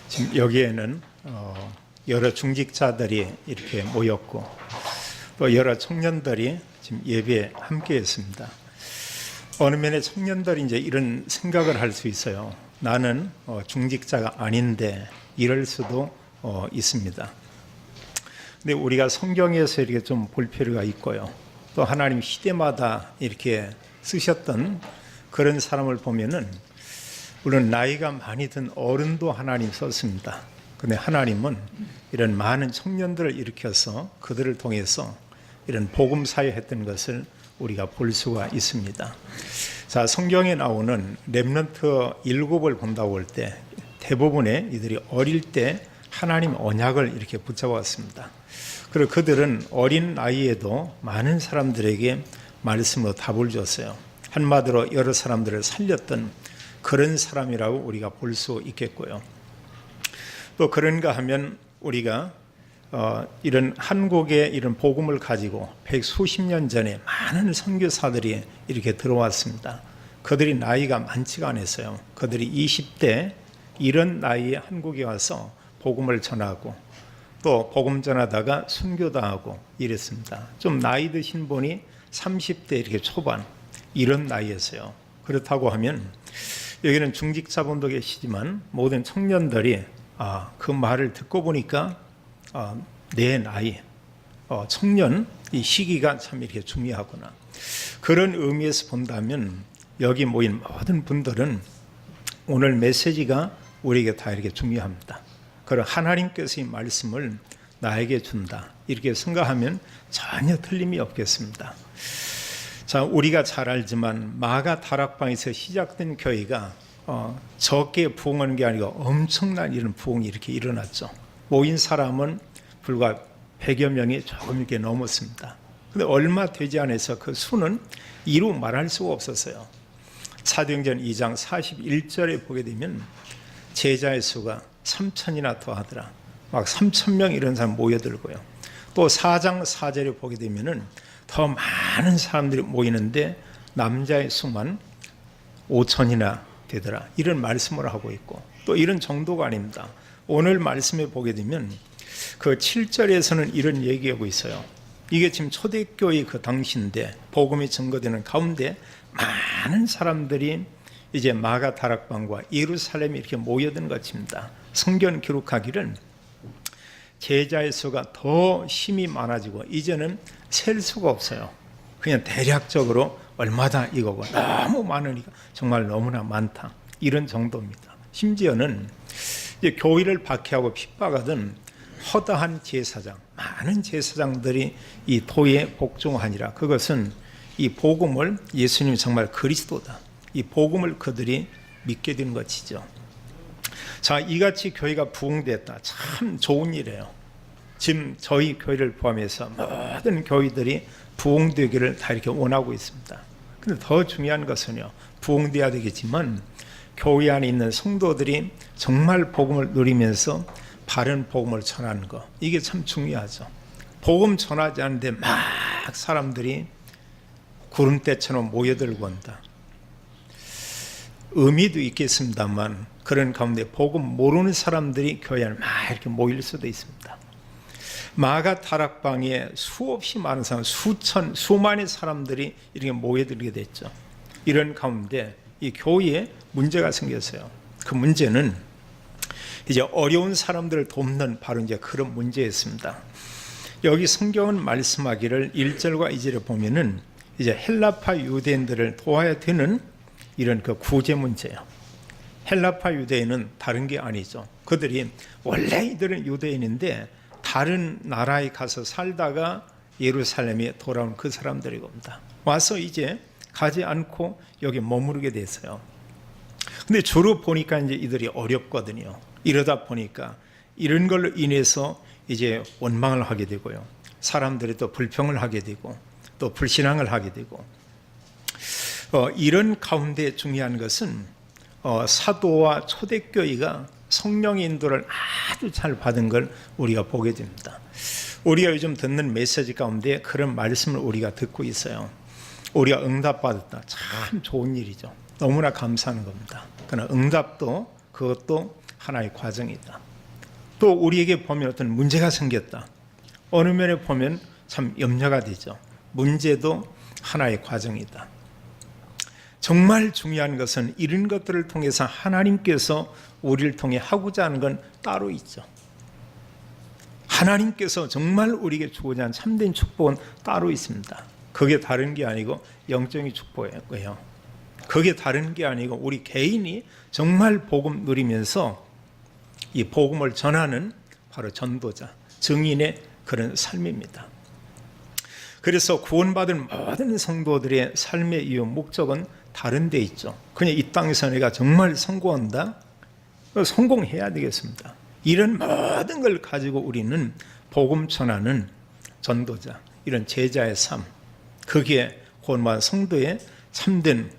지금 여기에는 여러 중직자들이 이렇게 모였고 또 여러 청년들이 지금 예배에 함께했습니다. 어느 면에 청년들이 이제 이런 생각을 할 수 있어요. 나는 중직자가 아닌데 이럴 수도 있습니다. 근데 우리가 성경에서 이렇게 좀 볼 필요가 있고요. 또 하나님 시대마다 이렇게 쓰셨던 그런 사람을 보면은 물론 나이가 많이 든 어른도 하나님 썼습니다. 근데 하나님은 이런 많은 청년들을 일으켜서 그들을 통해서 이런 복음 사역했던 것을 우리가 볼 수가 있습니다. 자, 성경에 나오는 렘넌트 7을 본다고 할 때 대부분의 이들이 어릴 때 하나님 언약을 이렇게 붙잡았습니다. 그리고 그들은 어린 나이에도 많은 사람들에게 말씀으로 답을 줬어요. 한마디로 여러 사람들을 살렸던 그런 사람이라고 우리가 볼 수 있겠고요. 또 그런가 하면 우리가 이런 한국의 이런 복음을 가지고 백수십 년 전에 많은 선교사들이 이렇게 들어왔습니다. 그들이 나이가 많지가 않았어요. 그들이 20대 이런 나이에 한국에 와서 복음을 전하고 또 복음 전하다가 순교도 하고 이랬습니다. 좀 나이 드신 분이 30대 이렇게 초반 이런 나이였어요. 그렇다고 하면 여기는 중직자분도 계시지만 모든 청년들이 그 말을 듣고 보니까 내 나이, 청년 이 시기가 참 이렇게 중요하구나. 그런 의미에서 본다면 여기 모인 모든 분들은 오늘 메시지가 우리에게 다 이렇게 중요합니다. 그럼 하나님께서 이 말씀을 나에게 준다 이렇게 생각하면 전혀 틀림이 없겠습니다. 자, 우리가 잘 알지만 마가 다락방에서 시작된 교회가 적게 부흥하는 게 아니고 엄청난 이런 부흥이 이렇게 일어났죠. 모인 사람은 불과 100여 명이 조금 이렇게 넘었습니다. 근데 얼마 되지 않아서 그 수는 이루 말할 수가 없었어요. 사도행전 2장 41절에 보게 되면 제자의 수가 3,000이나 더하더라. 막 3,000명 이런 사람 모여들고요. 또 4장 4절에 보게 되면은 더 많은 사람들이 모이는데 남자의 수만 5,000이나 되더라. 이런 말씀을 하고 있고 또 이런 정도가 아닙니다. 오늘 말씀에 보게 되면 그 7절에서는 이런 얘기하고 있어요. 이게 지금 초대교회 그 당시인데 복음이 증거되는 가운데 많은 사람들이 이제 마가 다락방과 예루살렘에 이렇게 모여든 것입니다. 성경 기록하기를 제자의 수가 더 힘이 많아지고 이제는 셀 수가 없어요. 그냥 대략적으로 얼마다 이거고 너무 많으니까 정말 너무나 많다 이런 정도입니다. 심지어는 이제 교회를 박해하고 핍박하던 허다한 제사장, 많은 제사장들이 이 도에 복종하니라. 그것은 이 복음을 예수님이 정말 그리스도다, 이 복음을 그들이 믿게 된 것이죠. 자, 이같이 교회가 부흥됐다. 참 좋은 일이에요. 지금 저희 교회를 포함해서 모든 교회들이 부흥되기를 다 이렇게 원하고 있습니다. 근데 더 중요한 것은요, 부흥돼야 되겠지만 교회 안에 있는 성도들이 정말 복음을 누리면서 바른 복음을 전하는 것, 이게 참 중요하죠. 복음 전하지 않는데 막 사람들이 구름대처럼 모여들고 온다. 의미도 있겠습니다만 그런 가운데 복음 모르는 사람들이 교회 안에 막 이렇게 모일 수도 있습니다. 마가 다락방에 수없이 많은 사람, 수만의 사람들이 이렇게 모여들게 됐죠. 이런 가운데 이 교회에 문제가 생겼어요. 그 문제는 이제 어려운 사람들을 돕는 바로 이제 그런 문제였습니다. 여기 성경은 말씀하기를 1절과 2절에 보면은 이제 헬라파 유대인들을 도와야 되는 이런 그 구제 문제예요. 헬라파 유대인은 다른 게 아니죠. 그들이 원래 이들은 유대인인데 다른 나라에 가서 살다가 예루살렘에 돌아온 그 사람들이 겁니다. 와서 이제 가지 않고 여기 머무르게 됐어요. 근데 주로 보니까 이제 이들이 어렵거든요. 이러다 보니까 이런 걸로 인해서 이제 원망을 하게 되고요. 사람들이 또 불평을 하게 되고 또 불신앙을 하게 되고 이런 가운데 중요한 것은 사도와 초대교회가 성령의 인도를 아주 잘 받은 걸 우리가 보게 됩니다. 우리가 요즘 듣는 메시지 가운데 그런 말씀을 우리가 듣고 있어요. 우리가 응답받았다. 참 좋은 일이죠. 너무나 감사한 겁니다. 그러나 응답도 그것도 하나의 과정이다. 또 우리에게 보면 어떤 문제가 생겼다. 어느 면에 보면 참 염려가 되죠. 문제도 하나의 과정이다. 정말 중요한 것은 이런 것들을 통해서 하나님께서 우리를 통해 하고자 하는 건 따로 있죠. 하나님께서 정말 우리에게 주고자 하는 참된 축복은 따로 있습니다. 그게 다른 게 아니고 영적인 축복이고요. 그게 다른 게 아니고 우리 개인이 정말 복음 누리면서 이 복음을 전하는 바로 전도자, 증인의 그런 삶입니다. 그래서 구원받은 모든 성도들의 삶의 이유 목적은 다른 데 있죠. 그냥 이 땅에서 내가 정말 성공한다? 성공해야 되겠습니다. 이런 모든 걸 가지고 우리는 복음 전하는 전도자, 이런 제자의 삶, 그게 구원받은 성도의 참된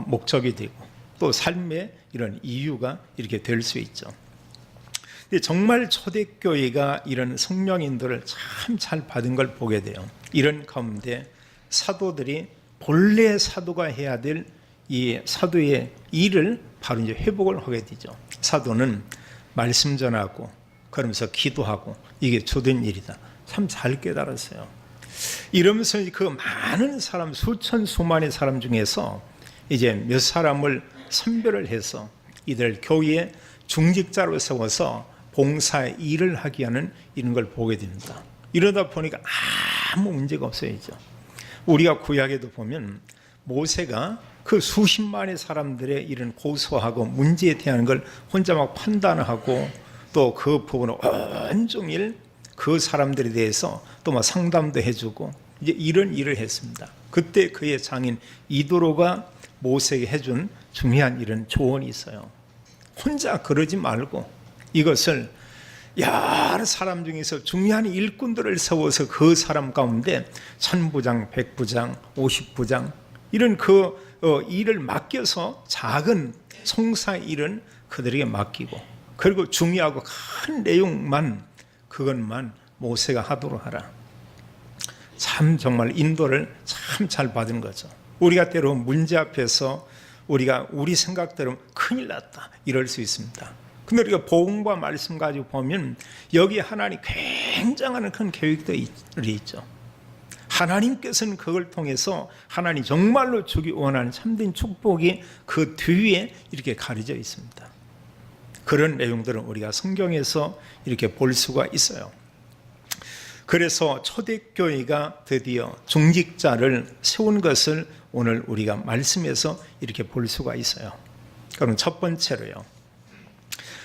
목적이 되고 또 삶의 이런 이유가 이렇게 될 수 있죠. 근데 정말 초대교회가 이런 성령 인도를 참 잘 받은 걸 보게 돼요. 이런 가운데 사도들이 본래 사도가 해야 될 이 사도의 일을 바로 이제 회복을 하게 되죠. 사도는 말씀 전하고 그러면서 기도하고 이게 주된 일이다. 참 잘 깨달았어요. 이러면서 그 많은 사람, 수천 수만의 사람 중에서 이제 몇 사람을 선별을 해서 이들 교회의 중직자로 세워서 봉사의 일을 하게 하는 이런 걸 보게 됩니다. 이러다 보니까 아무 문제가 없어야죠. 우리가 구약에도 보면 모세가 그 수십만의 사람들의 이런 고소하고 문제에 대한 걸 혼자 막 판단하고 또 그 부분을 온종일 그 사람들에 대해서 또 막 상담도 해주고 이제 이런 일을 했습니다. 그때 그의 장인 이도로가 모세에게 해준 중요한 이런 조언이 있어요. 혼자 그러지 말고 이것을 여러 사람 중에서 중요한 일꾼들을 세워서 그 사람 가운데 1000부장, 100부장, 50부장 이런 그 일을 맡겨서 작은 송사 일은 그들에게 맡기고 그리고 중요하고 큰 내용만 그것만 모세가 하도록 하라. 참 정말 인도를 참 잘 받은 거죠. 우리가 때로 문제 앞에서 우리가 우리 생각대로 큰일 났다 이럴 수 있습니다. 근데 우리가 복음과 말씀 가지고 보면 여기 하나님 굉장한 큰 계획들이 있죠. 하나님께서는 그걸 통해서 하나님 정말로 주기 원하는 참된 축복이 그 뒤에 이렇게 가려져 있습니다. 그런 내용들은 우리가 성경에서 이렇게 볼 수가 있어요. 그래서 초대교회가 드디어 중직자를 세운 것을 오늘 우리가 말씀에서 이렇게 볼 수가 있어요. 그럼 첫 번째로요.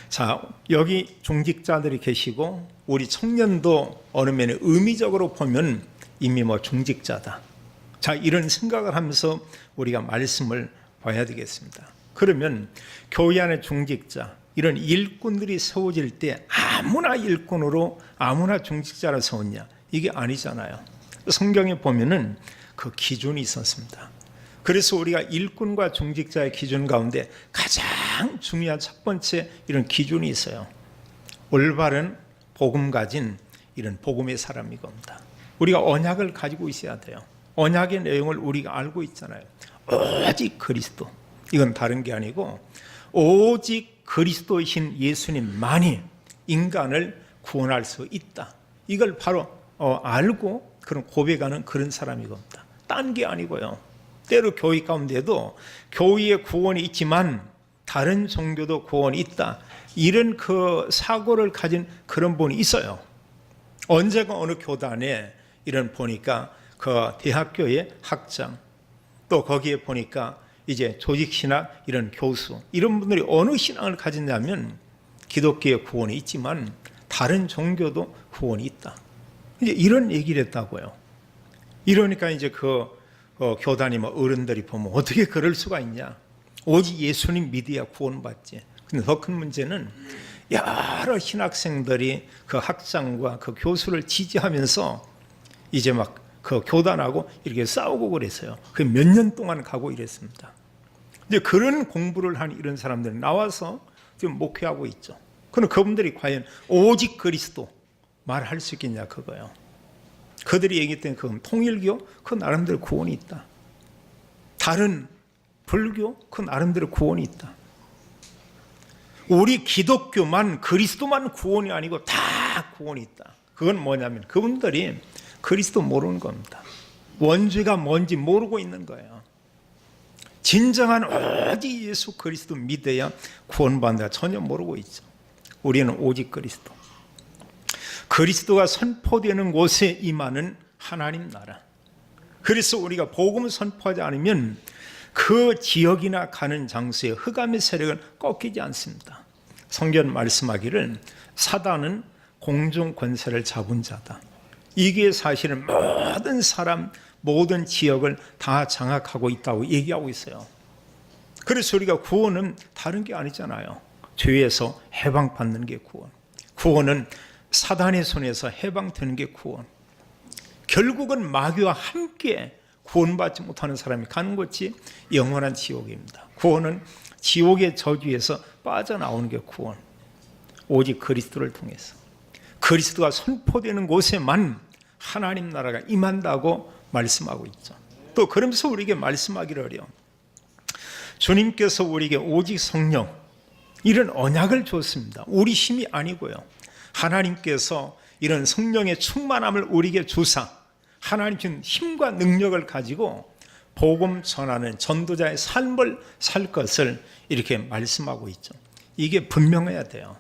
자, 여기 중직자들이 계시고 우리 청년도 어느 면에 의미적으로 보면 이미 뭐 중직자다. 자, 이런 생각을 하면서 우리가 말씀을 봐야 되겠습니다. 그러면 교회 안의 중직자, 이런 일꾼들이 세워질 때 아무나 일꾼으로 아무나 중직자로 세웠냐? 이게 아니잖아요. 성경에 보면은 그 기준이 있었습니다. 그래서 우리가 일꾼과 중직자의 기준 가운데 가장 중요한 첫 번째 이런 기준이 있어요. 올바른 복음 가진 이런 복음의 사람이겁니다. 우리가 언약을 가지고 있어야 돼요. 언약의 내용을 우리가 알고 있잖아요. 오직 그리스도. 이건 다른 게 아니고 오직 그리스도이신 예수님만이 인간을 구원할 수 있다. 이걸 바로 알고 그런 고백하는 그런 사람이겁니다. 딴 게 아니고요. 때로 교회 가운데도 교회의 구원이 있지만 다른 종교도 구원이 있다. 이런 그 사고를 가진 그런 분이 있어요. 언제가 어느 교단에 이런 보니까 그 대학교의 학장 또 거기에 보니까 이제 조직신학 이런 교수 이런 분들이 어느 신앙을 가졌냐면 기독교의 구원이 있지만 다른 종교도 구원이 있다. 이제 이런 얘기를 했다고요. 이러니까 이제 그 교단이 뭐 어른들이 보면 어떻게 그럴 수가 있냐. 오직 예수님 믿어야 구원받지. 근데 더 큰 문제는 여러 신학생들이 그 학장과 그 교수를 지지하면서 이제 막 그 교단하고 이렇게 싸우고 그랬어요. 그 몇 년 동안 가고 이랬습니다. 이제 그런 공부를 한 이런 사람들이 나와서 지금 목회하고 있죠. 그럼 그분들이 과연 오직 그리스도 말할 수 있겠냐 그거예요. 그들이 얘기했던 그 통일교 그 나름대로 구원이 있다. 다른 불교 그 나름대로 구원이 있다. 우리 기독교만, 그리스도만 구원이 아니고 다 구원이 있다. 그건 뭐냐면 그분들이 그리스도 모르는 겁니다. 원죄가 뭔지 모르고 있는 거예요. 진정한 오직 예수 그리스도 믿어야 구원받는다. 전혀 모르고 있죠. 우리는 오직 그리스도. 그리스도가 선포되는 곳에 임하는 하나님 나라. 그래서 우리가 복음을 선포하지 않으면 그 지역이나 가는 장소에 흑암의 세력은 꺾이지 않습니다. 성경 말씀하기를 사단은 공중 권세를 잡은 자다. 이게 사실은 모든 사람, 모든 지역을 다 장악하고 있다고 얘기하고 있어요. 그래서 우리가 구원은 다른 게 아니잖아요. 죄에서 해방받는 게 구원. 구원은 사단의 손에서 해방되는 게 구원. 결국은 마귀와 함께 구원받지 못하는 사람이 가는 곳이 영원한 지옥입니다. 구원은 지옥의 저주에서 빠져나오는 게 구원. 오직 그리스도를 통해서. 그리스도가 선포되는 곳에만 하나님 나라가 임한다고 말씀하고 있죠. 또 그러면서 우리에게 말씀하기를 해요. 주님께서 우리에게 오직 성령, 이런 언약을 줬습니다. 우리 힘이 아니고요. 하나님께서 이런 성령의 충만함을 우리에게 주사 하나님 준 힘과 능력을 가지고 복음 전하는 전도자의 삶을 살 것을 이렇게 말씀하고 있죠. 이게 분명해야 돼요.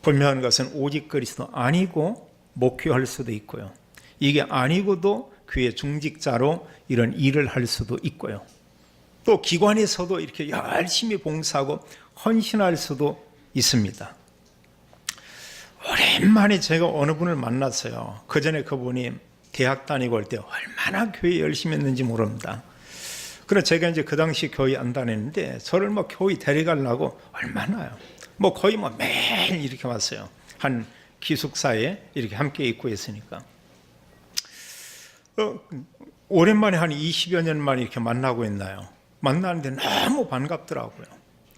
분명한 것은 오직 그리스도 아니고 목회할 수도 있고요. 이게 아니고도 교회 중직자로 이런 일을 할 수도 있고요. 또 기관에서도 이렇게 열심히 봉사하고 헌신할 수도 있습니다. 오랜만에 제가 어느 분을 만났어요. 그 전에 그분이 대학 다니고 올 때 얼마나 교회 열심히 했는지 모릅니다. 그래서 제가 이제 그 당시 교회 안 다녔는데 저를 뭐 교회 데려가려고 얼마나요? 뭐 거의 뭐 매일 이렇게 왔어요. 한 기숙사에 이렇게 함께 있고 있으니까. 오랜만에 한 20여 년 만에 이렇게 만나고 있나요? 만나는데 너무 반갑더라고요.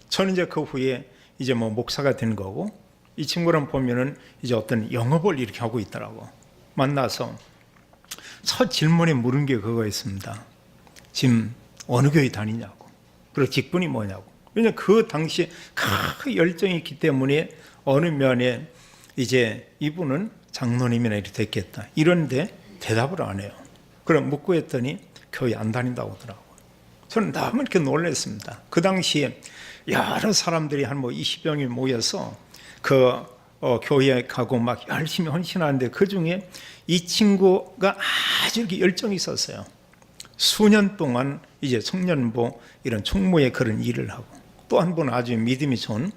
저는 이제 그 후에 이제 뭐 목사가 된 거고, 이 친구랑 보면은 이제 어떤 영업을 이렇게 하고 있더라고. 만나서 첫 질문에 물은 게 그거였습니다. 지금 어느 교회 다니냐고. 그리고 직분이 뭐냐고. 왜냐면 그 당시에 큰 열정이 있기 때문에 어느 면에 이제 이분은 장로님이나 이렇게 됐겠다. 이런데 대답을 안 해요. 그럼 묻고 했더니 교회 안 다닌다고 하더라고요. 저는 너무 이렇게 놀랐습니다. 그 당시에 여러 사람들이 한 뭐 20여 명이 모여서 교회에 가고 막 열심히 헌신하는데 그 중에 이 친구가 아주 이렇게 열정이 있었어요. 수년 동안 이제 청년부 이런 총무의 그런 일을 하고, 또 한 분 아주 믿음이 좋은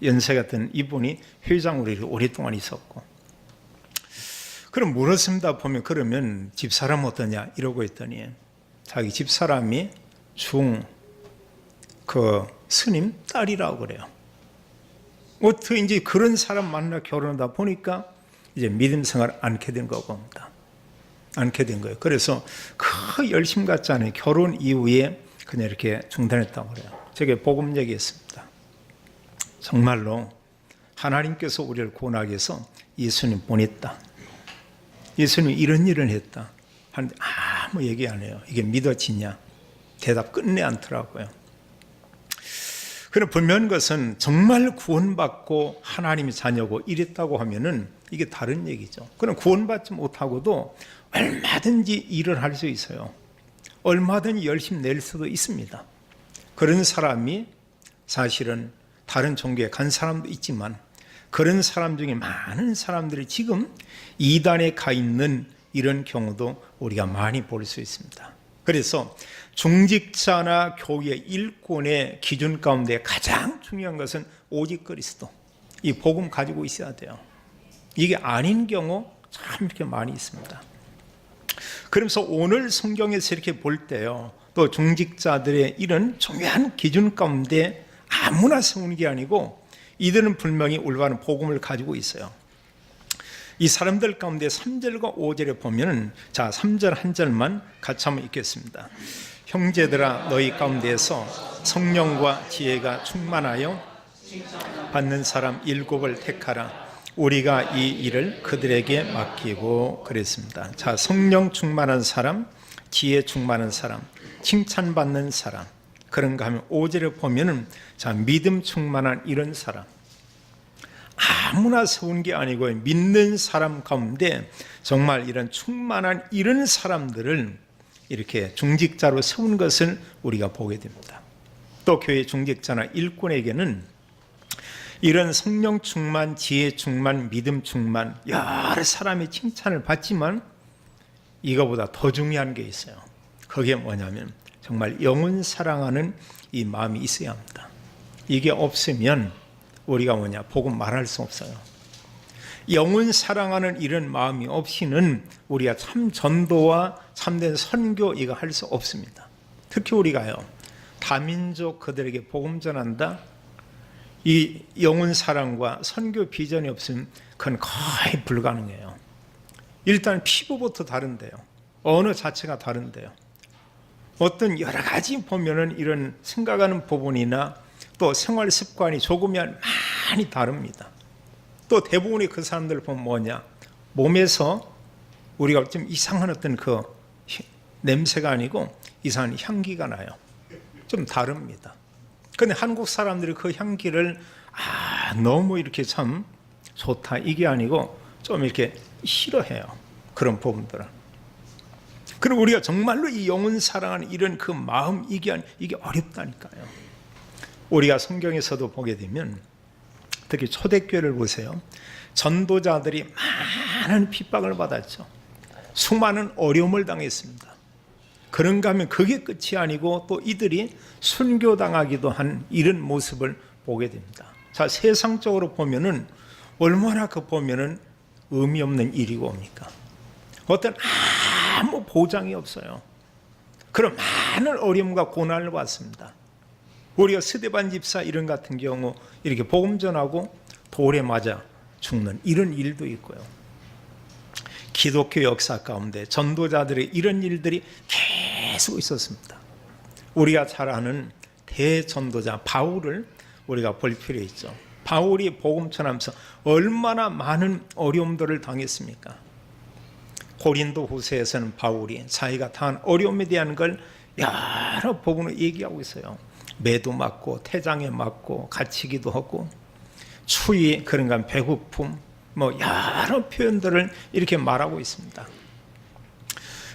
연세 같은 이분이 회장으로 이렇게 오랫동안 있었고. 그럼 물었습니다. 보면 그러면 집사람 어떠냐 이러고 있더니 자기 집사람이 스님 딸이라고 그래요. 어떻게 이제 그런 사람 만나 결혼하다 보니까 이제 믿음 생활 않게 된 겁니다. 않게 된 거예요. 그래서 그 열심 같지 않아요. 결혼 이후에 그냥 이렇게 중단했다고 그래요. 제게 복음 얘기했습니다. 정말로 하나님께서 우리를 구원하기 위해서 예수님 보냈다. 예수님 이런 일을 했다. 하는데 아무 얘기 안 해요. 이게 믿어지냐? 대답 끝내 않더라고요. 그럼 분명한 것은 정말 구원받고 하나님의 자녀고 이랬다고 하면은 이게 다른 얘기죠. 그럼 구원받지 못하고도 얼마든지 일을 할 수 있어요. 얼마든지 열심히 낼 수도 있습니다. 그런 사람이 사실은 다른 종교에 간 사람도 있지만 그런 사람 중에 많은 사람들이 지금 이단에 가 있는 이런 경우도 우리가 많이 볼 수 있습니다. 그래서 중직자나 교회 일꾼의 기준 가운데 가장 중요한 것은 오직 그리스도, 이 복음 가지고 있어야 돼요. 이게 아닌 경우 참 이렇게 많이 있습니다. 그러면서 오늘 성경에서 이렇게 볼 때요, 또 중직자들의 이런 중요한 기준 가운데 아무나 세우는 게 아니고 이들은 분명히 올바른 복음을 가지고 있어요. 이 사람들 가운데 3절과 5절에 보면, 자 3절 한 절만 같이 한번 읽겠습니다. 형제들아 너희 가운데에서 성령과 지혜가 충만하여 받는 사람 7을 택하라. 우리가 이 일을 그들에게 맡기고 그랬습니다. 자, 성령 충만한 사람, 지혜 충만한 사람, 칭찬받는 사람, 그런가 하면 5절에 보면은 자, 믿음 충만한 이런 사람, 아무나 세운 게 아니고 믿는 사람 가운데 정말 이런 충만한 이런 사람들을 이렇게 중직자로 세운 것을 우리가 보게 됩니다. 또 교회 중직자나 일꾼에게는 이런 성령 충만, 지혜 충만, 믿음 충만 여러 사람의 칭찬을 받지만 이거보다 더 중요한 게 있어요. 그게 뭐냐면 정말 영혼 사랑하는 이 마음이 있어야 합니다. 이게 없으면 우리가 복음 말할 수 없어요. 영혼 사랑하는 이런 마음이 없이는 우리가 참 전도와 참된 선교 이거 할 수 없습니다. 특히 우리가요, 다민족 그들에게 복음 전한다, 이 영혼 사랑과 선교 비전이 없으면 그건 거의 불가능해요. 일단 피부부터 다른데요, 언어 자체가 다른데요, 어떤 여러 가지 보면은 이런 생각하는 부분이나 또 생활 습관이 조금이면 많이 다릅니다. 또 대부분의 그 사람들 보면 몸에서 우리가 좀 이상한 어떤 그 냄새가 아니고 이상한 향기가 나요. 좀 다릅니다. 근데 한국 사람들이 그 향기를 너무 이렇게 참 좋다 이게 아니고 좀 이렇게 싫어해요. 그런 부분들은. 그리고 우리가 정말로 이 영혼 사랑하는 이런 그 마음 이게 어렵다니까요. 우리가 성경에서도 보게 되면 특히 초대교회를 보세요. 전도자들이 많은 핍박을 받았죠. 수많은 어려움을 당했습니다. 그런가 하면 그게 끝이 아니고 또 이들이 순교당하기도 한 이런 모습을 보게 됩니다. 자, 세상적으로 보면은 얼마나 보면은 의미 없는 일이고 옵니까? 어떤 아무 보장이 없어요. 그런 많은 어려움과 고난을 받습니다. 우리가 스데반 집사 이런 같은 경우 이렇게 복음 전하고 돌에 맞아 죽는 이런 일도 있고요. 기독교 역사 가운데 전도자들의 이런 일들이 계속 있었습니다. 우리가 잘 아는 대전도자 바울을 우리가 볼 필요 있죠. 바울이 복음 전하면서 얼마나 많은 어려움들을 당했습니까? 고린도 후서에서는 바울이 자기가 당한 어려움에 대한 걸 여러 부분을 얘기하고 있어요. 매도 맞고 태장에 맞고 갇히기도 하고 추위, 그런가 배고픔, 여러 표현들을 이렇게 말하고 있습니다.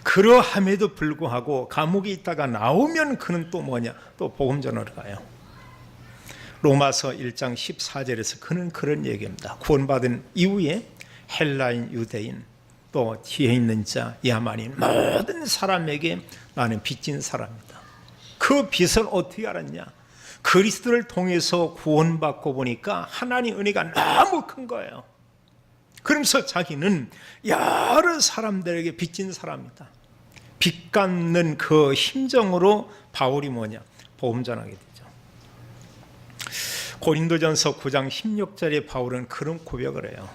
그러함에도 불구하고 감옥에 있다가 나오면 그는 또 복음 전하러 가요. 로마서 1장 14절에서 그는 그런 얘기입니다. 구원받은 이후에 헬라인, 유대인, 또 지혜 있는 자, 야만인 모든 사람에게 나는 빚진 사람이다. 그 빚을 어떻게 알았냐? 그리스도를 통해서 구원받고 보니까 하나님 은혜가 너무 큰 거예요. 그러면서 자기는 여러 사람들에게 빚진 사람이다. 빚 갚는 그 심정으로 바울이 복음 전하게 되죠. 고린도전서 9장 16절에 바울은 그런 고백을 해요.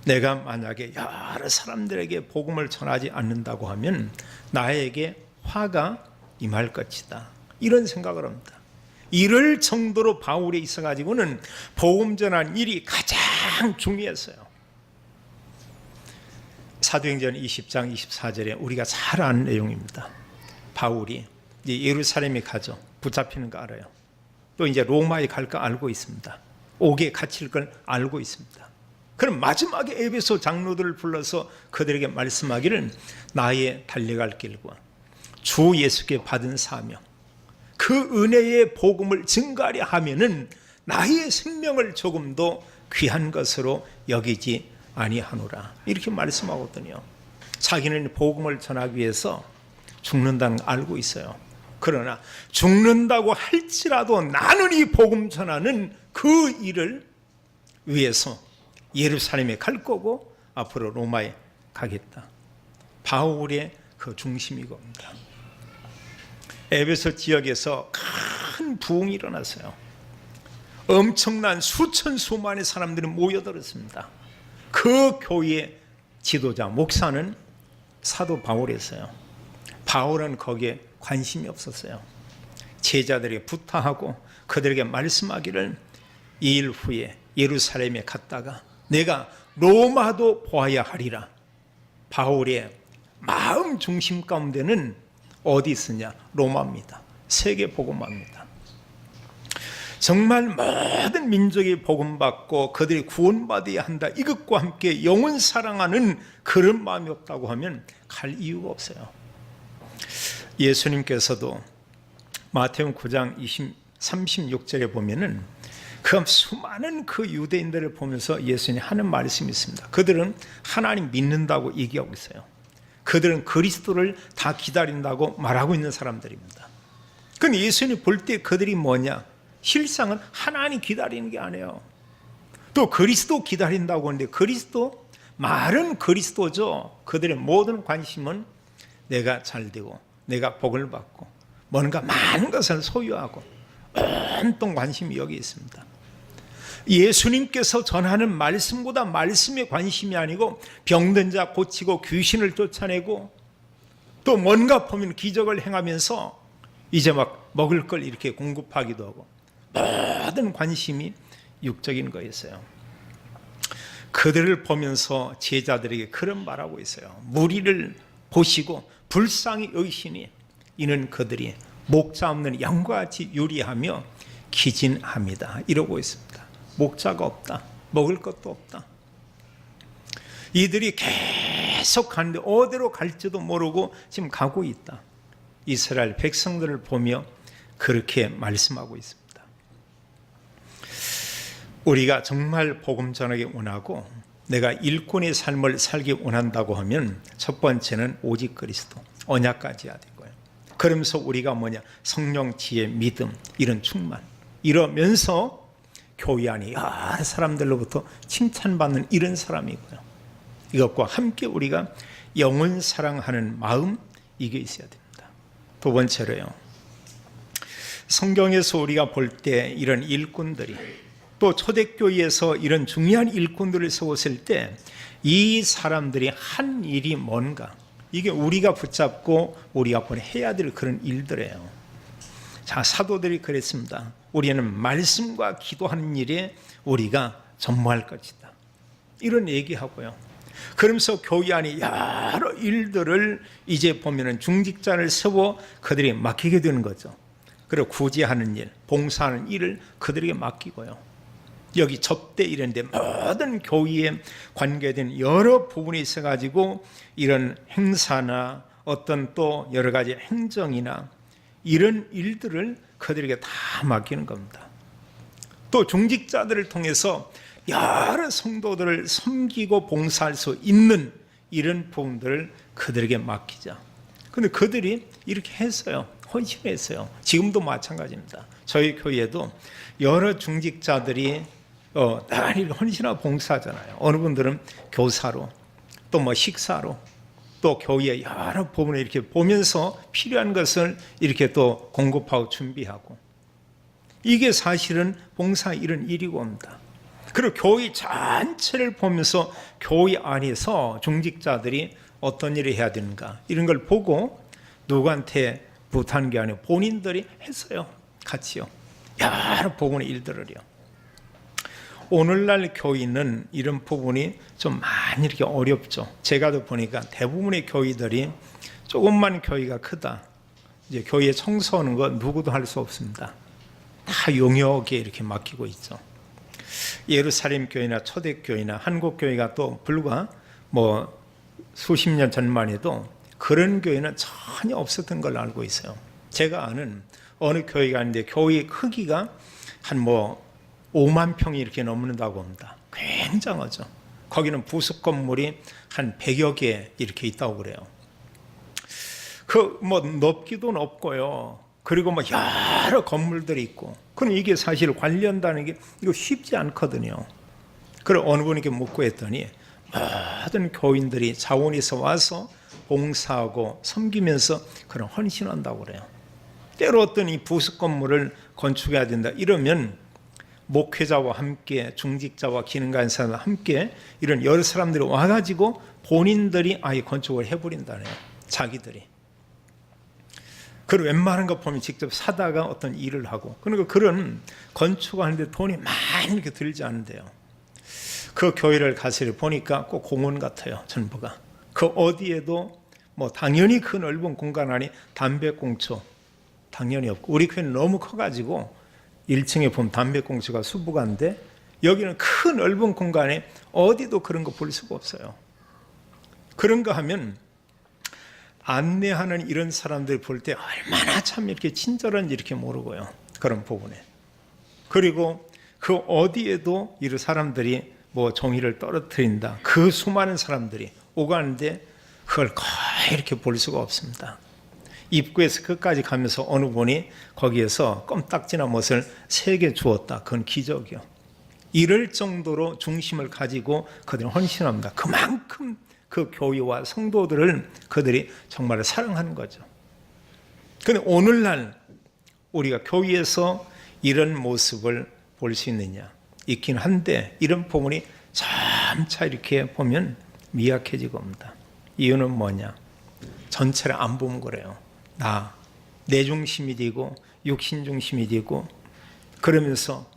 내가 만약에 여러 사람들에게 복음을 전하지 않는다고 하면 나에게 화가 임할 것이다. 이런 생각을 합니다. 이럴 정도로 바울에 있어가지고는 복음 전한 일이 가장 중요했어요. 사도행전 20장 24절에 우리가 잘 아는 내용입니다. 바울이 이제 예루살렘에 가죠. 붙잡히는 거 알아요. 또 이제 로마에 갈 거 알고 있습니다. 옥에 갇힐 걸 알고 있습니다. 그럼 마지막에 에베소 장로들을 불러서 그들에게 말씀하기를 나의 달려갈 길과 주 예수께 받은 사명, 그 은혜의 복음을 증가하려 하면은 나의 생명을 조금도 귀한 것으로 여기지 아니하노라. 이렇게 말씀하거든요. 자기는 복음을 전하기 위해서 죽는다는 걸 알고 있어요. 그러나 죽는다고 할지라도 나는 이 복음 전하는 그 일을 위해서 예루살렘에 갈 거고 앞으로 로마에 가겠다. 바울의 그 중심이 겁니다. 에베소 지역에서 큰 부흥이 일어났어요. 엄청난 수천 수만의 사람들이 모여들었습니다. 그 교회의 지도자 목사는 사도 바울이었어요. 바울은 거기에 관심이 없었어요. 제자들에게 부탁하고 그들에게 말씀하기를 이 일 후에 예루살렘에 갔다가 내가 로마도 보아야 하리라. 바울의 마음 중심 가운데는 어디 있으냐? 로마입니다. 세계 복음화입니다. 정말 모든 민족이 복음받고 그들이 구원받아야 한다, 이것과 함께 영혼 사랑하는 그런 마음이 없다고 하면 갈 이유가 없어요. 예수님께서도 마태복음 9장 36절에 보면은 그 수많은 그 유대인들을 보면서 예수님이 하는 말씀이 있습니다. 그들은 하나님 믿는다고 얘기하고 있어요. 그들은 그리스도를 다 기다린다고 말하고 있는 사람들입니다. 그런데 예수님이 볼 때 그들이 뭐냐? 실상은 하나님 기다리는 게 아니에요. 또 그리스도 기다린다고 하는데, 그리스도, 말은 그리스도죠. 그들의 모든 관심은 내가 잘되고 내가 복을 받고 뭔가 많은 것을 소유하고 온통 관심이 여기 있습니다. 예수님께서 전하는 말씀보다 말씀에 관심이 아니고 병든 자 고치고 귀신을 쫓아내고 또 뭔가 보면 기적을 행하면서 이제 막 먹을 걸 이렇게 공급하기도 하고 모든 관심이 육적인 거였어요. 그들을 보면서 제자들에게 그런 말하고 있어요. 무리를 보시고 불쌍히 여기시니 이는 그들이 목자 없는 양과 같이 유리하며 기진합니다. 이러고 있습니다. 목자가 없다. 먹을 것도 없다. 이들이 계속 가는데 어디로 갈지도 모르고 지금 가고 있다. 이스라엘 백성들을 보며 그렇게 말씀하고 있습니다. 우리가 정말 복음 전하기 원하고 내가 일꾼의 삶을 살기 원한다고 하면 첫 번째는 오직 그리스도, 언약까지 해야 되고요. 그러면서 우리가 뭐냐? 성령, 지혜, 믿음, 이런 충만, 이러면서 교회 안에 여러 사람들로부터 칭찬받는 이런 사람이고요. 이것과 함께 우리가 영혼 사랑하는 마음, 이게 있어야 됩니다. 두 번째로요, 성경에서 우리가 볼 때 이런 일꾼들이, 또 초대교회에서 이런 중요한 일꾼들을 세웠을 때 이 사람들이 한 일이 뭔가, 이게 우리가 붙잡고 우리가 해야 될 그런 일들이에요. 자, 사도들이 그랬습니다. 우리는 말씀과 기도하는 일에 우리가 전무할 것이다, 이런 얘기하고요. 그러면서 교회 안에 여러 일들을 이제 보면은 중직자를 세워 그들이 맡기게 되는 거죠. 그리고 구제하는 일, 봉사하는 일을 그들에게 맡기고요. 여기 접대 이런데 모든 교회에 관계된 여러 부분이 있어가지고 이런 행사나 어떤 또 여러 가지 행정이나 이런 일들을 그들에게 다 맡기는 겁니다. 또 중직자들을 통해서 여러 성도들을 섬기고 봉사할 수 있는 이런 부분들을 그들에게 맡기자. 그런데 그들이 이렇게 했어요. 헌신했어요. 지금도 마찬가지입니다. 저희 교회에도 여러 중직자들이 나란히 헌신하고 봉사하잖아요. 어느 분들은 교사로, 또 뭐 식사로, 또 교회 여러 부분을 이렇게 보면서 필요한 것을 이렇게 또 공급하고 준비하고, 이게 사실은 봉사 이런 일이고 합니다. 그리고 교회 전체를 보면서 교회 안에서 중직자들이 어떤 일을 해야 되는가, 이런 걸 보고 누구한테 부탁한 게 아니고 본인들이 했어요. 같이요. 여러 부분의 일들을요. 오늘날 교회는 이런 부분이 좀 많이 이렇게 어렵죠. 제가 보니까 대부분의 교회들이 조금만 교회가 크다, 이제 교회 청소하는 거 누구도 할 수 없습니다. 다 용역에 이렇게 맡기고 있죠. 예루살렘 교회나 초대교회나 한국 교회가 또 불과 뭐 수십 년 전만 해도 그런 교회는 전혀 없었던 걸로 알고 있어요. 제가 아는 어느 교회가 있는데 교회의 크기가 한 뭐 5만 평이 이렇게 넘는다고 합니다. 굉장하죠. 거기는 부속 건물이 한 100여 개 이렇게 있다고 그래요. 그 뭐 높기도 높고요. 그리고 뭐 여러 건물들이 있고. 그럼 이게 사실 관련다는 게 이거 쉽지 않거든요. 그걸 어느 분에게 묻고 했더니 모든 교인들이 자원에서 와서 봉사하고 섬기면서 그런 헌신한다고 그래요. 때로 어떤 이 부속 건물을 건축해야 된다 이러면 목회자와 함께 중직자와 기능간사와 함께 이런 여러 사람들이 와가지고 본인들이 아예 건축을 해버린다네요. 자기들이. 그리고 웬만한 거 보면 직접 사다가 어떤 일을 하고, 그러니까 그런 건축하는데 돈이 많이 이렇게 들지 않은데요. 그 교회를 가서 보니까 꼭 공원 같아요. 전부가. 그 어디에도 뭐 당연히 그 넓은 공간 안에 담배꽁초 당연히 없고, 우리 교회는 너무 커가지고 1층에 보면 담배꽁초가 수북한데 여기는 큰 넓은 공간에 어디도 그런 거 볼 수가 없어요. 그런가 하면 안내하는 이런 사람들 볼 때 얼마나 참 이렇게 친절한지 이렇게 모르고요. 그런 부분에. 그리고 그 어디에도 이런 사람들이 뭐 종이를 떨어뜨린다. 그 수많은 사람들이 오가는데 그걸 거의 이렇게 볼 수가 없습니다. 입구에서 끝까지 가면서 어느 분이 거기에서 껌딱지나 못을 3개 주었다. 그건 기적이요. 이럴 정도로 중심을 가지고 그들은 헌신합니다. 그만큼 그 교회와 성도들을 그들이 정말 사랑하는 거죠. 그런데 오늘날 우리가 교회에서 이런 모습을 볼 수 있느냐? 있긴 한데 이런 부분이 점차 이렇게 보면 미약해지고 옵니다. 이유는 뭐냐? 전체를 안 보면 그래요. 내 중심이 되고 육신 중심이 되고 그러면서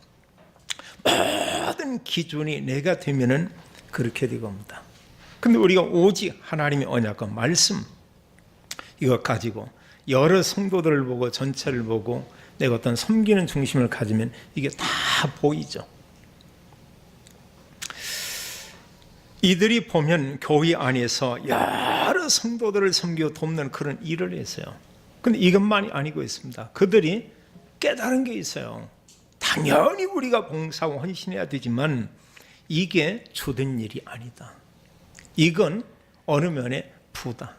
모든 기준이 내가 되면은 그렇게 되고 옵니다. 근데 우리가 오직 하나님의 언약과 말씀 이거 가지고 여러 성도들을 보고 전체를 보고 내가 어떤 섬기는 중심을 가지면 이게 다 보이죠. 이들이 보면 교회 안에서 여러 성도들을 섬기고 돕는 그런 일을 했어요. 근데 이것만이 아니고 있습니다. 그들이 깨달은 게 있어요. 당연히 우리가 봉사하고 헌신해야 되지만 이게 주된 일이 아니다. 이건 어느 면의 부다.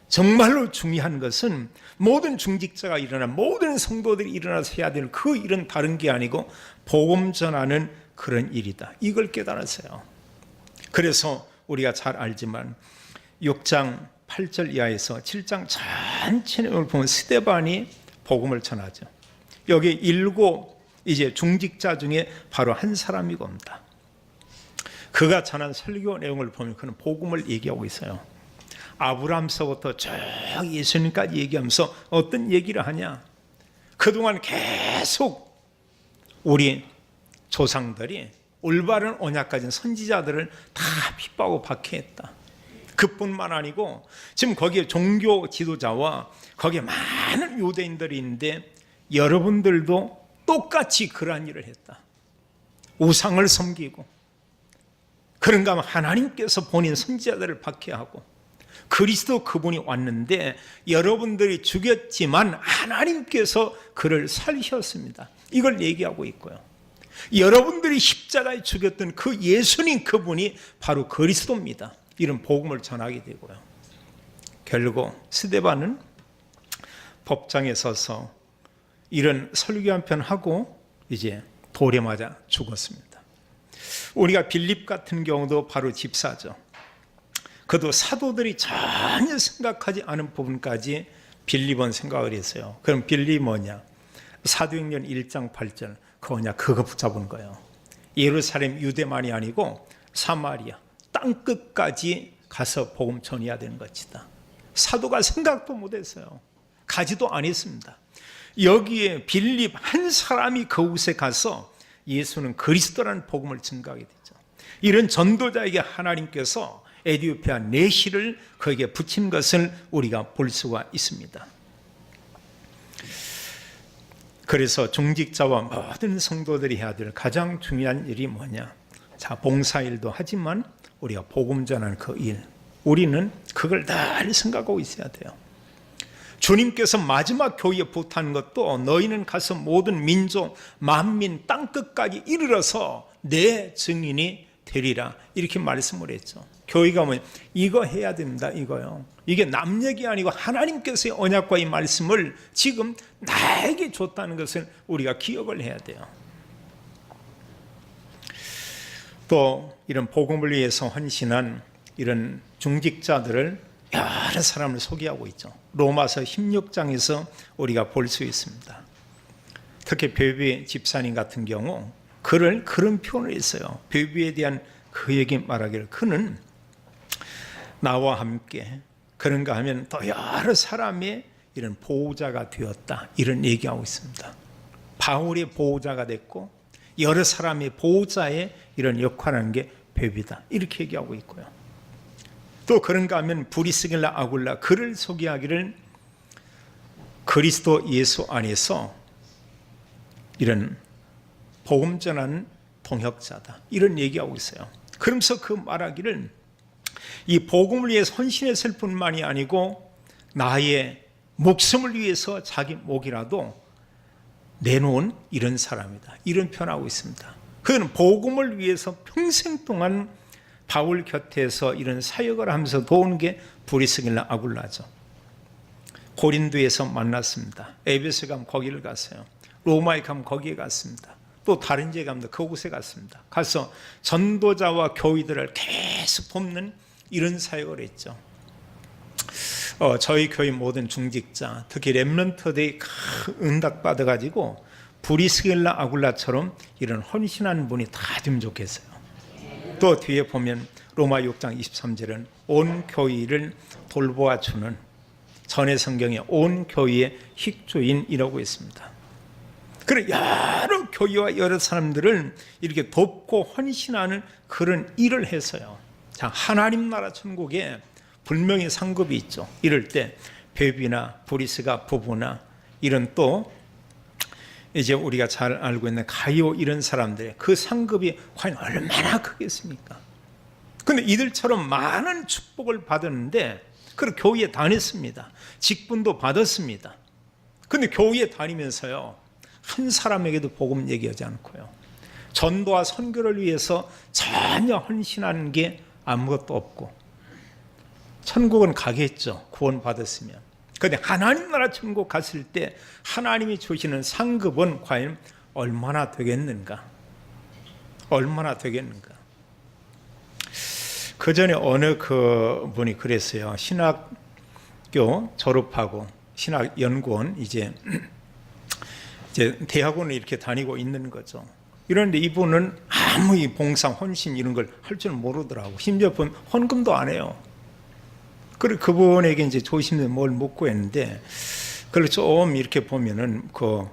정말로 중요한 것은 모든 중직자가 일어나 모든 성도들이 일어나서 해야 될 그 일은 다른 게 아니고 복음 전하는 그런 일이다. 이걸 깨달았어요. 그래서 우리가 잘 알지만 6장 8절 이하에서 7장 전체를 보면 스데반이 복음을 전하죠. 여기 7 이제 중직자 중에 바로 한 사람이 옵니다. 그가 전한 설교 내용을 보면 그는 복음을 얘기하고 있어요. 아브라함서부터 쭉 예수님까지 얘기하면서 어떤 얘기를 하냐? 그동안 계속 우리 조상들이 올바른 언약 가진 선지자들을 다 핍박하고 박해했다. 그뿐만 아니고 지금 거기에 종교 지도자와 거기에 많은 유대인들이 있는데 여러분들도 똑같이 그러한 일을 했다. 우상을 섬기고 그런가 하면 하나님께서 본인 선지자들을 박해하고 그리스도 그분이 왔는데 여러분들이 죽였지만 하나님께서 그를 살리셨습니다. 이걸 얘기하고 있고요. 여러분들이 십자가에 죽였던 그 예수님 그분이 바로 그리스도입니다. 이런 복음을 전하게 되고요. 결국 스데반은 법정에 서서 이런 설교 한 편 하고 이제 돌에 맞아 죽었습니다. 우리가 빌립 같은 경우도 바로 집사죠. 그도 사도들이 전혀 생각하지 않은 부분까지 빌립은 생각을 했어요. 그럼 빌립이 뭐냐? 사도행전 1장 8절 그거 붙잡은 거예요. 예루살렘 유대만이 아니고 사마리아 땅끝까지 가서 복음 전해야 되는 것이다. 사도가 생각도 못했어요. 가지도 않았습니다. 여기에 빌립 한 사람이 그곳에 가서 예수는 그리스도라는 복음을 증거하게 되죠. 이런 전도자에게 하나님께서 에디오피아 내시를 거기에 붙인 것을 우리가 볼 수가 있습니다. 그래서 중직자와 모든 성도들이 해야 될 가장 중요한 일이 뭐냐? 자, 봉사일도 하지만 우리가 복음 전하는 그 일, 우리는 그걸 늘 생각하고 있어야 돼요. 주님께서 마지막 교회에 부탁한 것도 너희는 가서 모든 민족, 만민, 땅끝까지 이르러서 내 증인이 되리라 이렇게 말씀을 했죠. 교회가 뭐 이거 해야 된다 이거요. 이게 남 얘기 아니고 하나님께서의 언약과 이 말씀을 지금 나에게 줬다는 것을 우리가 기억을 해야 돼요. 또 이런 복음을 위해서 헌신한 이런 중직자들을 여러 사람을 소개하고 있죠. 로마서 16장에서 우리가 볼 수 있습니다. 특히 베베 집사님 같은 경우 그런 표현을 했어요. 베베에 대한 그에게 말하기를 그는 나와 함께 그런가 하면 또 여러 사람의 이런 보호자가 되었다 이런 얘기하고 있습니다. 바울의 보호자가 됐고 여러 사람의 보호자의 이런 역할하는 게 베베다 이렇게 얘기하고 있고요. 또 그런가 하면 브리스길라 아굴라 그를 소개하기를 그리스도 예수 안에서 이런 복음 전하는 동역자다. 이런 얘기하고 있어요. 그러면서 그 말하기를 이 복음을 위해서 헌신했을 뿐만이 아니고 나의 목숨을 위해서 자기 목이라도 내놓은 이런 사람이다. 이런 표현하고 있습니다. 그는 복음을 위해서 평생 동안 바울 곁에서 이런 사역을 하면서 도운 게 브리스길라 아굴라죠. 고린도에서 만났습니다. 에베소 가면 거기를 갔어요. 로마에 가면 거기에 갔습니다. 또 다른 데 가면 그곳에 갔습니다. 가서 전도자와 교회들을 계속 돕는 이런 사역을 했죠. 저희 교회 모든 중직자, 특히 렘넌트들이 응답 받아가지고 브리스길라 아굴라처럼 이런 헌신하는 분이 다 되면 좋겠어요. 또 뒤에 보면 로마 6장 23절은 온 교회를 돌보아 주는, 전의 성경에 온 교회의 힉조인이라고 있습니다. 그런 여러 교회와 여러 사람들을 이렇게 돕고 헌신하는 그런 일을 해서요. 자, 하나님 나라 천국에 분명히 상급이 있죠. 이럴 때 베비나 브리스가 부부나 이런 또 이제 우리가 잘 알고 있는 가이오 이런 사람들의 그 상급이 과연 얼마나 크겠습니까? 근데 이들처럼 많은 축복을 받았는데 그 교회에 다녔습니다. 직분도 받았습니다. 근데 교회에 다니면서요, 한 사람에게도 복음 얘기하지 않고요, 전도와 선교를 위해서 전혀 헌신하는 게 아무것도 없고, 천국은 가겠죠, 구원 받았으면. 그런데 하나님 나라 천국 갔을 때 하나님이 주시는 상급은 과연 얼마나 되겠는가? 얼마나 되겠는가? 그 전에 어느 그 분이 그랬어요. 신학교 졸업하고 신학연구원 이제 대학원을 이렇게 다니고 있는 거죠. 이런데 이분은 아무 이 봉사, 헌신 이런 걸 할 줄 모르더라고. 심지어 보면 헌금도 안 해요. 그리고 그분에게 이제 조심해서 뭘 묻고 했는데, 그걸 좀 이렇게 보면은 그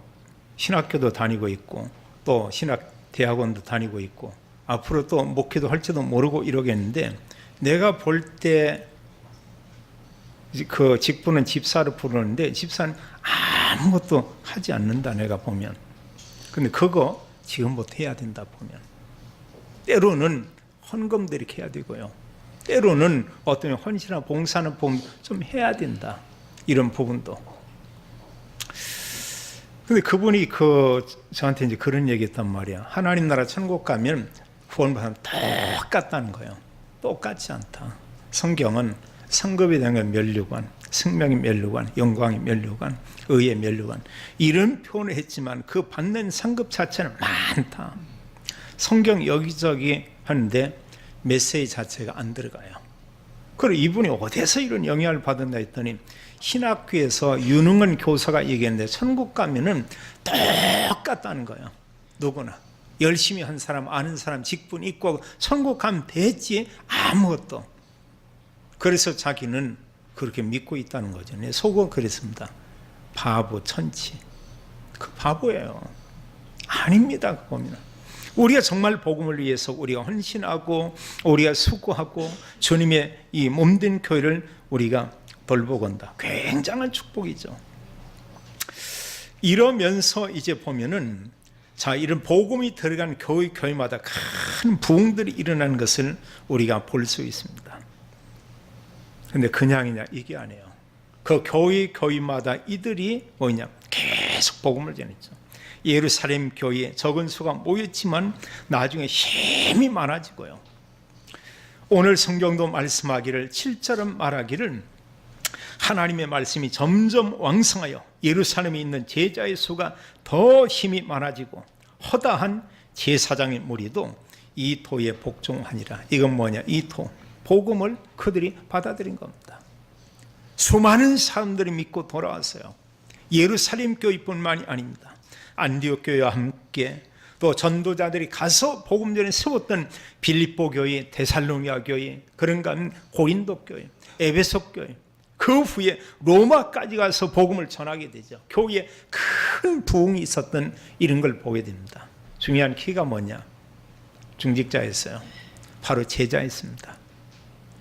신학교도 다니고 있고 또 신학 대학원도 다니고 있고 앞으로 또 목회도 할지도 모르고 이러겠는데, 내가 볼 때 그 직분은 집사를 부르는데 집사는 아무것도 하지 않는다, 내가 보면. 근데 그거 지금부터 해야 된다 보면. 때로는 헌금도 이렇게 해야 되고요, 때로는 어떤 헌신이나 봉사는 보면 좀 해야 된다, 이런 부분도. 근데 그분이 저한테 이제 그런 얘기 했단 말이야. 하나님 나라 천국 가면 구원받으면 똑같다는 거예요. 똑같지 않다. 성경은 상급에 대한 면류관, 생명의 면류관, 영광의 면류관, 의의 면류관, 이런 표현을 했지만 그 받는 상급 자체는 많다. 성경 여기저기 하는데 메시지 자체가 안 들어가요. 그리고 이분이 어디서 이런 영향을 받았나 했더니 신학교에서 유능한 교사가 얘기했는데 천국 가면은 똑같다는 거예요. 누구나 열심히 한 사람, 아는 사람, 직분 있고 천국 가면 됐지 아무것도. 그래서 자기는 그렇게 믿고 있다는 거죠. 내 속은 그랬습니다. 바보 천치. 그 바보예요. 아닙니다. 그 보면 우리가 정말 복음을 위해서 우리가 헌신하고 우리가 수고하고 주님의 이 몸된 교회를 우리가 돌보건다. 굉장한 축복이죠. 이러면서 이제 보면은, 자, 이런 복음이 들어간 교회마다 큰 부흥들이 일어나는 것을 우리가 볼 수 있습니다. 근데 그냥이냐 이게 아니에요. 그 교회마다 이들이 뭐냐, 계속 복음을 전했죠. 예루살렘 교회에 적은 수가 모였지만 나중에 힘이 많아지고요. 오늘 성경도 말씀하기를 7절은 말하기를 하나님의 말씀이 점점 왕성하여 예루살렘에 있는 제자의 수가 더 힘이 많아지고 허다한 제사장의 무리도 이 토에 복종하니라. 이건 뭐냐, 이 토, 복음을 그들이 받아들인 겁니다. 수많은 사람들이 믿고 돌아왔어요. 예루살렘 교회뿐만이 아닙니다. 안디옥 교회와 함께 또 전도자들이 가서 복음 전에 세웠던 빌립보 교회, 데살로니가 교회, 그런가 하면 고린도 교회, 에베소 교회, 그 후에 로마까지 가서 복음을 전하게 되죠. 교회에 큰 부흥이 있었던 이런 걸 보게 됩니다. 중요한 키가 뭐냐, 중직자였어요. 바로 제자였습니다.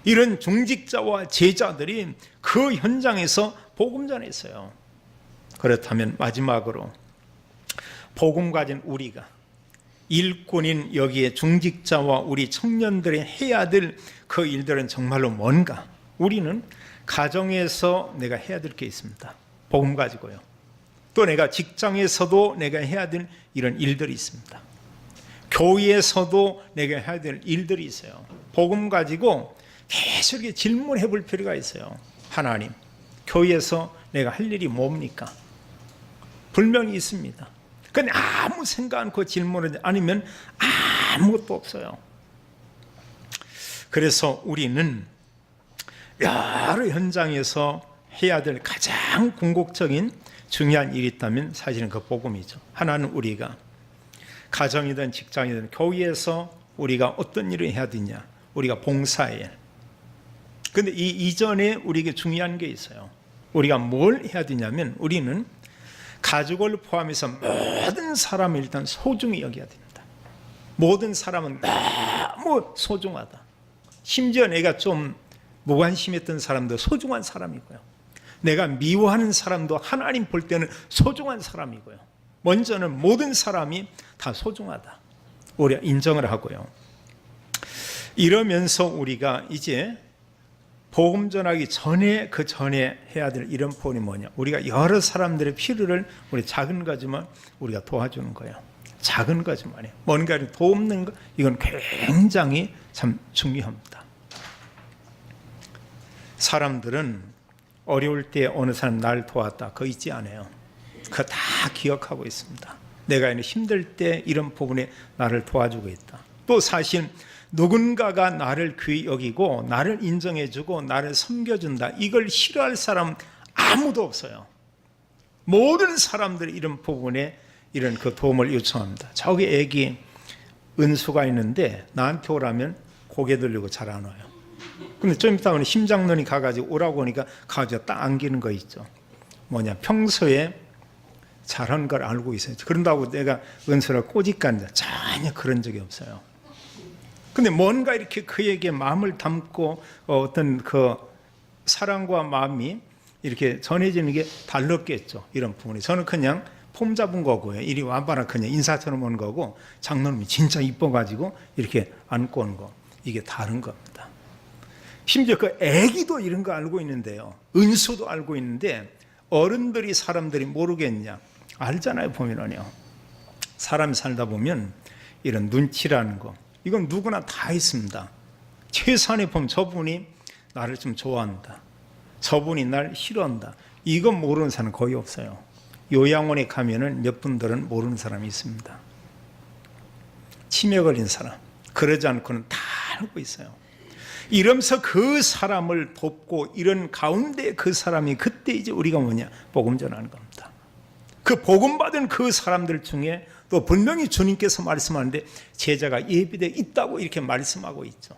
이런 중직자와 제자들이 그 현장에서 복음 전했어요. 그렇다면 마지막으로 복음 가진 우리가 일꾼인 여기에 중직자와 우리 청년들이 해야 될 그 일들은 정말로 뭔가? 우리는 가정에서 내가 해야 될 게 있습니다. 복음 가지고요. 또 내가 직장에서도 내가 해야 될 이런 일들이 있습니다. 교회에서도 내가 해야 될 일들이 있어요. 복음 가지고 계속 이렇게 질문해 볼 필요가 있어요. 하나님, 교회에서 내가 할 일이 뭡니까? 분명히 있습니다. 근데 아무 생각 않고 질문을 아니면 아무것도 없어요. 그래서 우리는 여러 현장에서 해야 될 가장 궁극적인 중요한 일이 있다면 사실은 그 복음이죠. 하나는 우리가 가정이든 직장이든 교회에서 우리가 어떤 일을 해야 되냐? 우리가 봉사일. 근데 이 이전에 우리에게 중요한 게 있어요. 우리가 뭘 해야 되냐면 우리는 가족을 포함해서 모든 사람을 일단 소중히 여겨야 됩니다. 모든 사람은 너무 소중하다. 심지어 내가 좀 무관심했던 사람도 소중한 사람이고요. 내가 미워하는 사람도 하나님 볼 때는 소중한 사람이고요. 먼저는 모든 사람이 다 소중하다. 우리가 인정을 하고요. 이러면서 우리가 이제 복음 전하기 전에 그 전에 해야 될 이런 포인이 뭐냐? 우리가 여러 사람들의 필요를 우리 작은 거지만 우리가 도와주는 거예요. 작은 거지만요. 뭔가를 돕는 거 이건 굉장히 참 중요합니다. 사람들은 어려울 때 어느 사람 날 도왔다 그거 잊지 않아요. 그거 다 기억하고 있습니다. 내가 힘들 때 이런 부분에 나를 도와주고 있다. 또 사실 누군가가 나를 귀히 여기고 나를 인정해주고 나를 섬겨준다. 이걸 싫어할 사람 아무도 없어요. 모든 사람들이 이런 부분에 이런 그 도움을 요청합니다. 저기 애기 은수가 있는데 나한테 오라면 고개 들리고 잘 안 와요. 근데 좀 이따 보니 심장론이 가가지고 오라고 하니까 가가지고 딱 안기는 거 있죠. 뭐냐, 평소에 잘한 걸 알고 있어요. 그런다고 내가 은수를 꼬집간다. 전혀 그런 적이 없어요. 근데 뭔가 이렇게 그에게 마음을 담고 어떤 그 사랑과 마음이 이렇게 전해지는 게 달랐겠죠. 이런 부분이. 저는 그냥 폼 잡은 거고요. 이리 와봐라 그냥 인사처럼 온 거고 장로님이 진짜 이뻐가지고 이렇게 안고 온 거. 이게 다른 겁니다. 심지어 그 애기도 이런 거 알고 있는데요. 은수도 알고 있는데 어른들이 사람들이 모르겠냐. 알잖아요. 보면은요. 사람이 살다 보면 이런 눈치라는 거. 이건 누구나 다 있습니다. 최소한에 보면 저분이 나를 좀 좋아한다. 저분이 날 싫어한다. 이건 모르는 사람 거의 없어요. 요양원에 가면은 몇 분들은 모르는 사람이 있습니다. 치매 걸린 사람. 그러지 않고는 다 알고 있어요. 이러면서 그 사람을 돕고 이런 가운데 그 사람이 그때 이제 우리가 뭐냐? 복음 전하는 겁니다. 그 복음 받은 그 사람들 중에 또 분명히 주님께서 말씀하는데 제자가 예비되어 있다고 이렇게 말씀하고 있죠.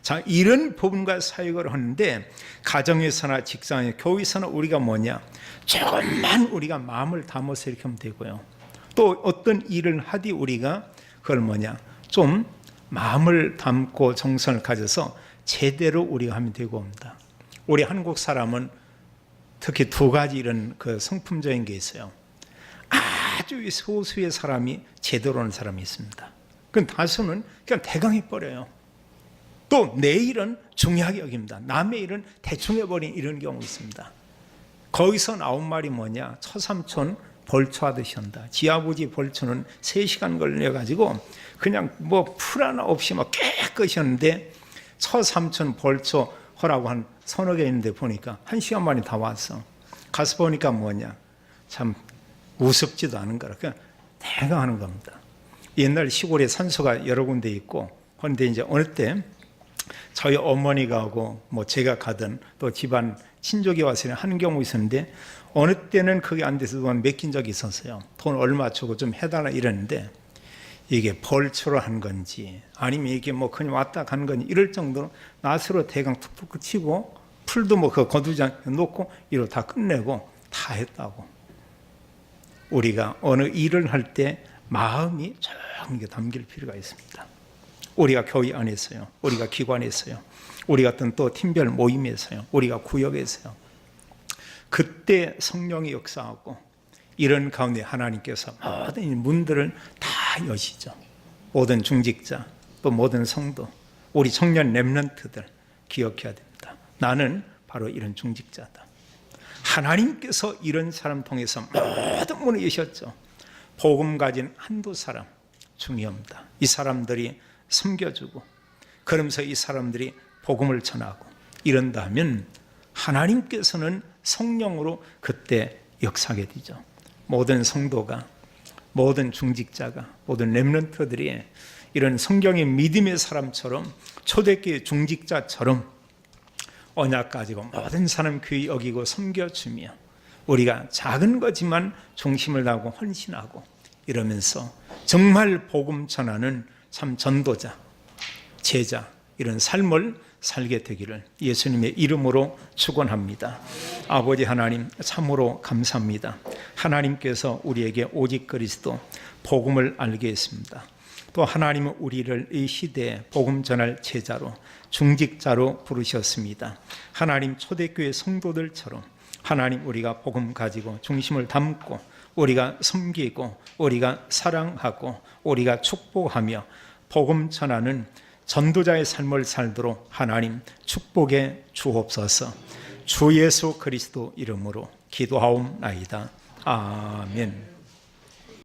자, 이런 부분과 사역을 하는데 가정에서나 직장에 교회에서나 우리가 뭐냐? 조금만 우리가 마음을 담아서 이렇게 하면 되고요. 또 어떤 일을 하디 우리가 그걸 뭐냐? 좀 마음을 담고 정성을 가져서 제대로 우리가 하면 되고 합니다. 우리 한국 사람은 특히 두 가지 이런 그 성품적인 게 있어요. 아주 소수의 사람이 제대로 하는 사람이 있습니다. 그 다수는 그냥 대강 해버려요. 또 내 일은 중요하게 여깁니다. 남의 일은 대충 해버린 이런 경우 있습니다. 거기서 나온 말이 뭐냐? 처삼촌 벌초하듯이 한다. 지아버지 벌초는 3시간 걸려가지고 그냥 뭐 풀 하나 없이 막 깨끗이 하는데 처삼촌 벌초 하라고 한 서너 개 있는데 보니까 1시간 만에 다 왔어. 가서 보니까 뭐냐? 참 우습지도 않은 거라. 그냥 대강 하는 겁니다. 옛날 시골에 산소가 여러 군데 있고 그런데 이제 어느 때 저희 어머니가 하고 뭐 제가 가든 또 집안 친족이 와서 하는 경우 있었는데 어느 때는 그게 안 돼서 돈 맡긴 적이 있었어요. 돈 얼마 주고 좀 해달라 이랬는데 이게 벌초로 한 건지 아니면 이게 뭐 그냥 왔다 간 건지 이럴 정도로 낫으로 대강 툭툭 치고 풀도 뭐 그 거두장 놓고 이로 다 끝내고 다 했다고. 우리가 어느 일을 할 때 마음이 조금 담길 필요가 있습니다. 우리가 교회 안에서요. 우리가 기관에서요. 우리 같은 또 팀별 모임에서요. 우리가 구역에서요. 그때 성령이 역사하고 이런 가운데 하나님께서 모든 문들을 다 여시죠. 모든 중직자, 또 모든 성도, 우리 청년 렘넌트들 기억해야 됩니다. 나는 바로 이런 중직자다. 하나님께서 이런 사람 통해서 모든 문을 여셨죠. 복음 가진 한두 사람 중요합니다. 이 사람들이 섬겨주고 그러면서 이 사람들이 복음을 전하고 이런다면 하나님께서는 성령으로 그때 역사하게 되죠. 모든 성도가, 모든 중직자가, 모든 렘넌트들이 이런 성경의 믿음의 사람처럼, 초대교회 중직자처럼 언약 가지고 모든 사람 귀히 여기고 섬겨주며 우리가 작은 거지만 중심을 다하고 헌신하고 이러면서 정말 복음 전하는 참 전도자, 제자 이런 삶을 살게 되기를 예수님의 이름으로 축원합니다. 아버지 하나님 참으로 감사합니다. 하나님께서 우리에게 오직 그리스도 복음을 알게 했습니다. 또 하나님은 우리를 이 시대에 복음 전할 제자로 중직자로 부르셨습니다. 하나님 초대교회 성도들처럼 하나님 우리가 복음 가지고 중심을 담고 우리가 섬기고 우리가 사랑하고 우리가 축복하며 복음 전하는 전도자의 삶을 살도록 하나님 축복해 주옵소서. 주 예수 그리스도 이름으로 기도하옵나이다. 아멘.